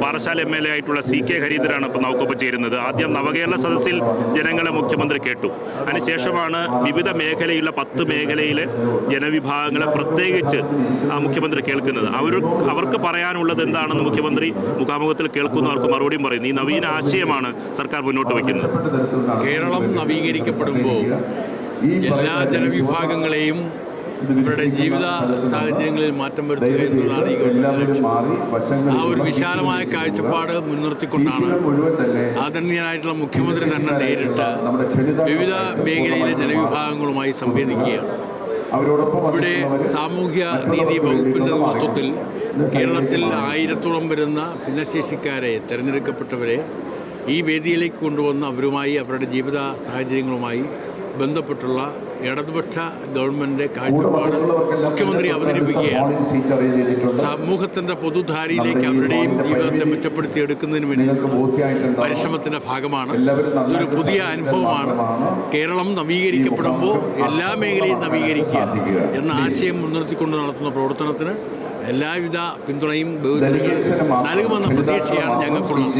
Parassala MLA ആയിട്ടുള്ള CK ഹരീന്ദ്രനാണ് ഇപ്പോൾ നമുക്കൊപ്പം ചേരുന്നത്. ആദ്യം നവകേരള സദസ്സിൽ ജനങ്ങളെ മുഖ്യമന്ത്രി കേട്ടു. അതിനുശേഷമാണ് വിവിധ മേഖലയിലുള്ള 10 മേഖലയിലെ ജനവിഭാഗങ്ങളെ പ്രത്യേകിച്ച് മുഖ്യമന്ത്രി കേൾക്കുന്നത്. അവർക്ക് പറയാനുള്ളത് എന്താണെന്ന് മുഖ്യമന്ത്രി മുഖാമുഖത്തിൽ കേൾക്കുന്നവർക്ക് മറുപടിയും പറയുന്നു. ഈ നവീന ആശയമാണ് സർക്കാർ മുന്നോട്ട് വയ്ക്കുന്നത്. കേരളം നവീകരിക്കപ്പെടുമ്പോൾ എല്ലാ ജനവിഭാഗങ്ങളെയും അവരുടെ ജീവിത സാഹചര്യങ്ങളിൽ മാറ്റം വരുത്തുക എന്നതാണ് ഈ ഗവൺമെൻറ് ലക്ഷ്യം. ആ ഒരു വിശാലമായ കാഴ്ചപ്പാട് മുൻനിർത്തിക്കൊണ്ടാണ് ആദരണീയനായിട്ടുള്ള മുഖ്യമന്ത്രി തന്നെ നേരിട്ട് വിവിധ മേഖലയിലെ ജനവിഭാഗങ്ങളുമായി സംവേദിക്കുകയാണ്. ഇവിടെ സാമൂഹ്യ നീതി വകുപ്പിൻ്റെ നേതൃത്വത്തിൽ കേരളത്തിൽ 1000-ഓളം വരുന്ന ഭിന്നശേഷിക്കാരെ തിരഞ്ഞെടുക്കപ്പെട്ടവരെ ഈ വേദിയിലേക്ക് കൊണ്ടുവന്ന് അവരുമായി അവരുടെ ജീവിത സാഹചര്യങ്ങളുമായി ബന്ധപ്പെട്ടുള്ള ഇടതുപക്ഷ ഗവൺമെൻറ് കാഴ്ചപ്പാട് മുഖ്യമന്ത്രി അവതരിപ്പിക്കുകയാണ്. സമൂഹത്തിൻ്റെ പൊതുധാരയിലേക്ക് അവരുടെയും ജീവിതത്തെ മെച്ചപ്പെടുത്തിയെടുക്കുന്നതിന് വേണ്ടിയിട്ടുള്ള പരിശ്രമത്തിൻ്റെ ഭാഗമാണ്. ഇതൊരു പുതിയ അനുഭവമാണ്. കേരളം നവീകരിക്കപ്പെടുമ്പോൾ എല്ലാ മേഖലയും നവീകരിക്കുക എന്ന ആശയം മുൻനിർത്തിക്കൊണ്ട് നടത്തുന്ന പ്രവർത്തനത്തിന് എല്ലാവിധ പിന്തുണയും ബഹുജനങ്ങൾ നൽകുമെന്ന പ്രതീക്ഷയാണ് ഞങ്ങൾക്കുള്ളത്.